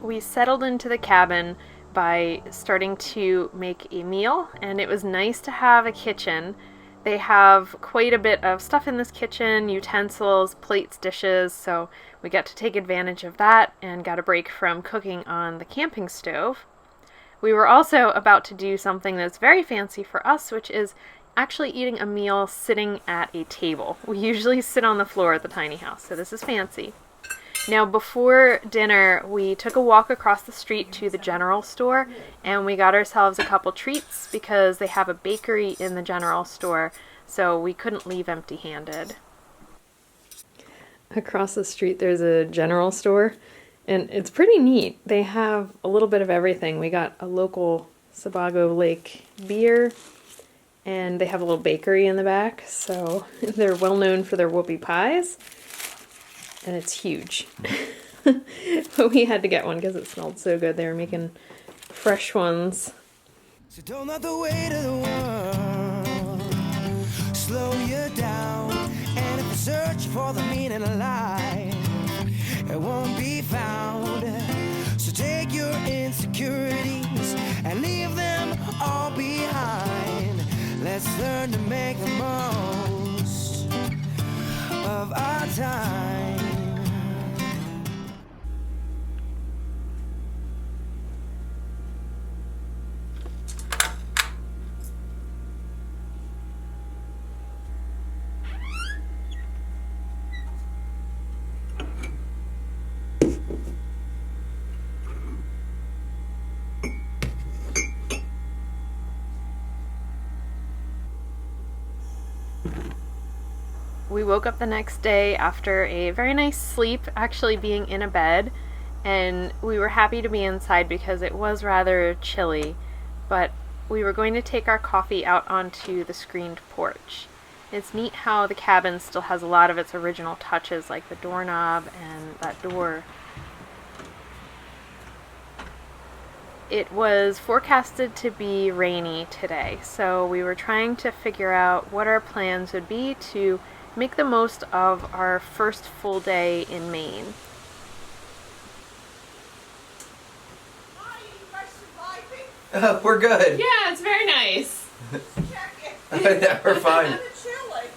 We settled into the cabin by starting to make a meal, and it was nice to have a kitchen. They have quite a bit of stuff in this kitchen, utensils, plates, dishes, so we got to take advantage of that and got a break from cooking on the camping stove. We were also about to do something that's very fancy for us, which is actually eating a meal sitting at a table. We usually sit on the floor at the tiny house, so this is fancy. Now, before dinner, we took a walk across the street to the general store, and we got ourselves a couple treats because they have a bakery in the general store, so we couldn't leave empty-handed. Across the street, there's a general store, and it's pretty neat. They have a little bit of everything. We got a local Sebago Lake beer, and they have a little bakery in the back, so they're well known for their whoopie pies. And it's huge. But we had to get one because it smelled so good. They were making fresh ones. So don't let the weight of the world slow you down. And if you search for the meaning of life, it won't be found. So take your insecurities and leave them all behind. Let's learn to make the most of our time. We woke up the next day after a very nice sleep, actually being in a bed, and we were happy to be inside because it was rather chilly, but we were going to take our coffee out onto the screened porch. It's neat how the cabin still has a lot of its original touches, like the doorknob and that door. It was forecasted to be rainy today, so we were trying to figure out what our plans would be to make the most of our first full day in Maine. Hi, you guys surviving? We're good. Yeah, it's very nice. Yeah, we're fine. Kind of chilly.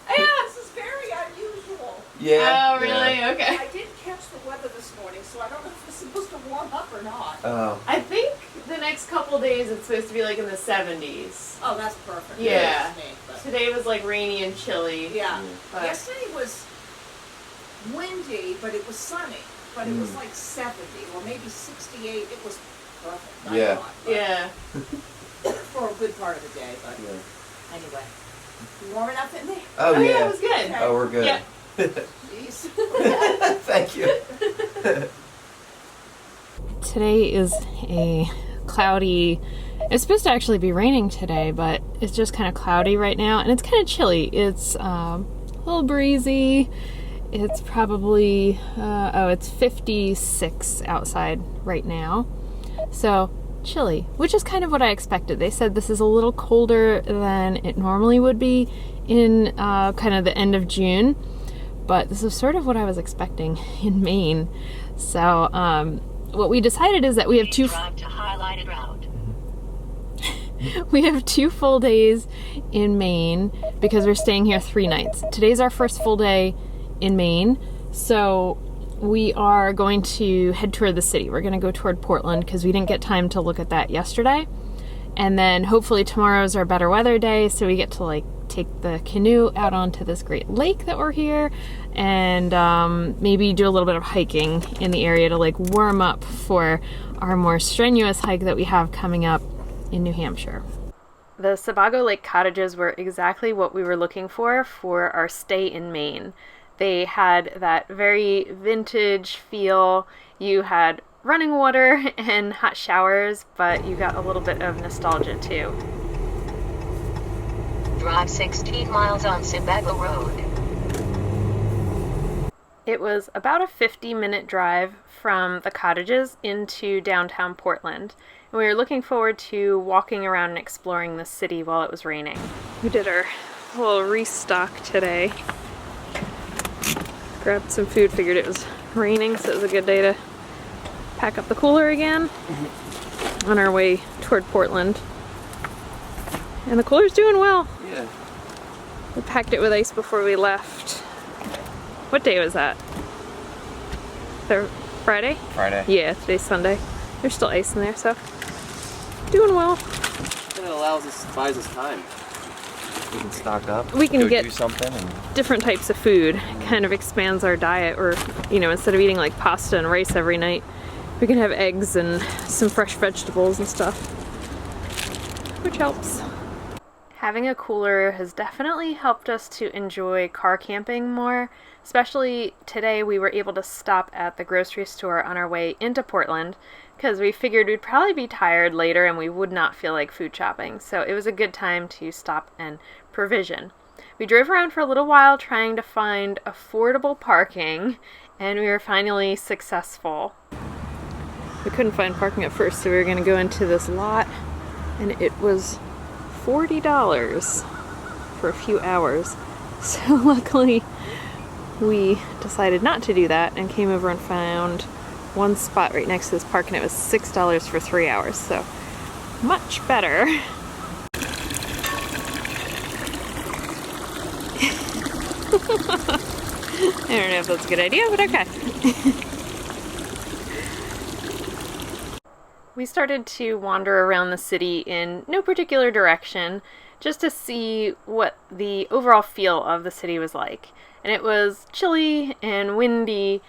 Yeah. This is very unusual. Yeah. Oh, really? Yeah. Okay. I did catch the weather this morning, so I don't know if it's supposed to warm up or not. Oh. I think the next couple days it's supposed to be like in the 70s. Oh, that's perfect. Yeah. That's me, but- Today was like rainy and chilly. Yeah. But Yesterday was windy, but it was sunny. But it was like 70 or maybe 68. It was perfect. Yeah. I thought, but yeah. for a good part of the day, but Yeah. anyway. Warm enough in there? Oh, Oh, yeah, yeah. it was good. Oh, we're good. Yeah. Jeez. Thank you. Today is a cloudy, it's supposed to actually be raining today, but it's just kind of cloudy right now, and it's kind of chilly. It's a little breezy. It's probably, it's 56 outside right now. So chilly, which is kind of what I expected. They said this is a little colder than it normally would be in kind of the end of June, but this is sort of what I was expecting in Maine. So what we decided is that we have drive to highlighted route. we have 2 full days in Maine because we're staying here 3 nights. Today's our first full day in Maine, so we are going to head toward the city. We're going to go toward Portland because we didn't get time to look at that yesterday. And then hopefully tomorrow's our better weather day, so we get to like take the canoe out onto this great lake that we're here and maybe do a little bit of hiking in the area to like warm up for our more strenuous hike that we have coming up in New Hampshire. The Sebago Lake Cottages were exactly what we were looking for our stay in Maine. They had that very vintage feel. You had running water and hot showers, but you got a little bit of nostalgia too. Drive 16 miles on Sebago Road. It was about a 50-minute drive from the Cottages into downtown Portland, and we were looking forward to walking around and exploring the city while it was raining. We did our little restock today. Grabbed some food, figured it was raining, so it was a good day to pack up the cooler again on our way toward Portland. And the cooler's doing well. Yeah. We packed it with ice before we left. What day was that? Friday? Friday. Yeah, today's Sunday. There's still ice in there, so doing well. And it buys us time. We can stock up. We can get do something and different types of food. It kind of expands our diet, or instead of eating like pasta and rice every night, we can have eggs and some fresh vegetables and stuff, which helps. Having a cooler has definitely helped us to enjoy car camping more. Especially today, we were able to stop at the grocery store on our way into Portland because we figured we'd probably be tired later and we would not feel like food shopping. So it was a good time to stop and provision. We drove around for a little while trying to find affordable parking, and we were finally successful. We couldn't find parking at first, so we were going to go into this lot, and it was $40 for a few hours. So luckily we decided not to do that and came over and found one spot right next to this park, and it was $6 for 3 hours, so much better. I don't know if that's a good idea, but okay. We started to wander around the city in no particular direction, just to see what the overall feel of the city was like. And it was chilly and windy.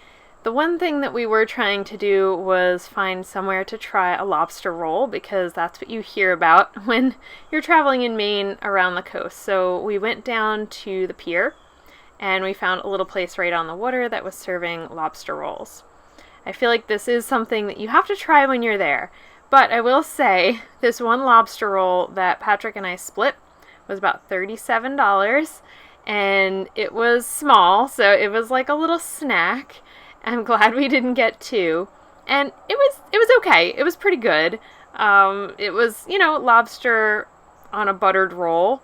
The one thing that we were trying to do was find somewhere to try a lobster roll, because that's what you hear about when you're traveling in Maine around the coast. So we went down to the pier and we found a little place right on the water that was serving lobster rolls. I feel like this is something that you have to try when you're there. But I will say, this one lobster roll that Patrick and I split was about $37, and it was small, so it was like a little snack. I'm glad we didn't get two. And it was okay. It was pretty good. It was, lobster on a buttered roll.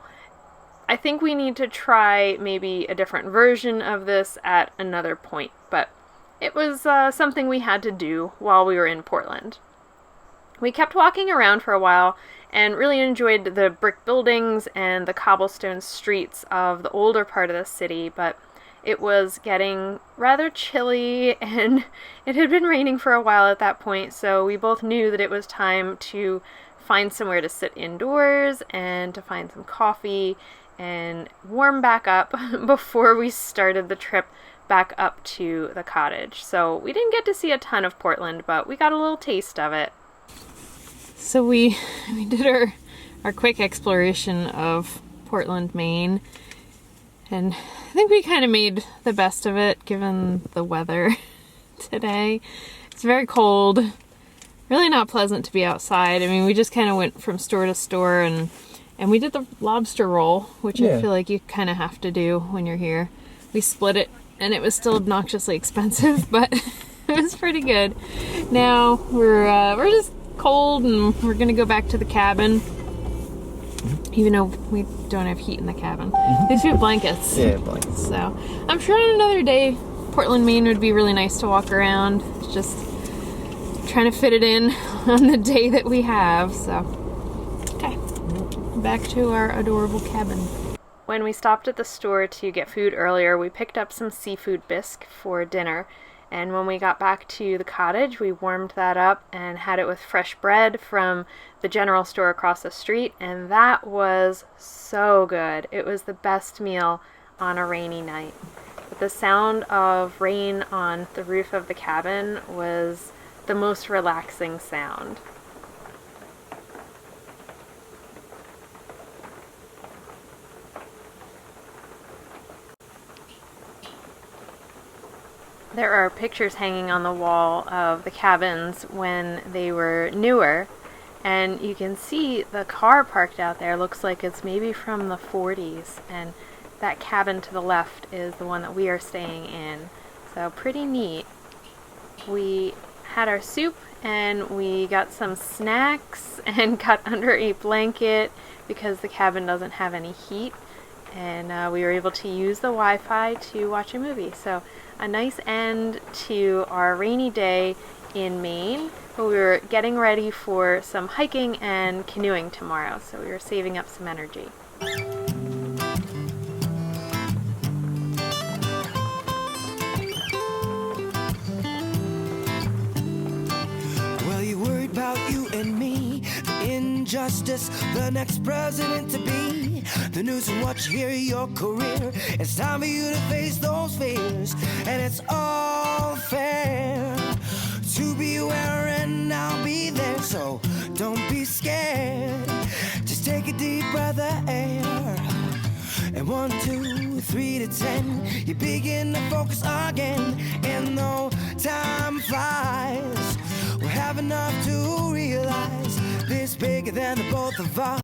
I think we need to try maybe a different version of this at another point, but it was something we had to do while we were in Portland. We kept walking around for a while and really enjoyed the brick buildings and the cobblestone streets of the older part of the city, but it was getting rather chilly and it had been raining for a while at that point, so we both knew that it was time to find somewhere to sit indoors and to find some coffee and warm back up before we started the trip back up to the cottage. So we didn't get to see a ton of Portland, but we got a little taste of it. So we did our quick exploration of Portland, Maine, and I think we kind of made the best of it given the weather today. It's very cold, really not pleasant to be outside. I mean, we just kind of went from store to store and we did the lobster roll, which I feel like you kind of have to do when you're here. We split it and it was still obnoxiously expensive, but it was pretty good. Now we're just cold and we're gonna go back to the cabin, even though we don't have heat in the cabin. At least we have blankets. Yeah, blankets. So I'm sure on another day Portland, Maine would be really nice to walk around. It's just trying to fit it in on the day that we have. So okay, back to our adorable cabin. When we stopped at the store to get food earlier, we picked up some seafood bisque for dinner. And when we got back to the cottage, we warmed that up and had it with fresh bread from the general store across the street, and that was so good. It was the best meal on a rainy night. But the sound of rain on the roof of the cabin was the most relaxing sound. There are pictures hanging on the wall of the cabins when they were newer, and you can see the car parked out there looks like it's maybe from the 40s, and that cabin to the left is the one that we are staying in. So pretty neat. We had our soup and we got some snacks and got under a blanket because the cabin doesn't have any heat, and we were able to use the Wi-Fi to watch a movie. So a nice end to our rainy day in Maine, but we were getting ready for some hiking and canoeing tomorrow, so we were saving up some energy. Well, you worried about you and me, the injustice, the next president to be, the news and what you hear, your career. It's time for you to face those fears, and it's all fair to be aware, and I'll be there, so don't be scared. Just take a deep breath of air, and 1, 2, 3 to 10, you begin to focus again, and though time flies, we'll have enough to realize this bigger than the both of us.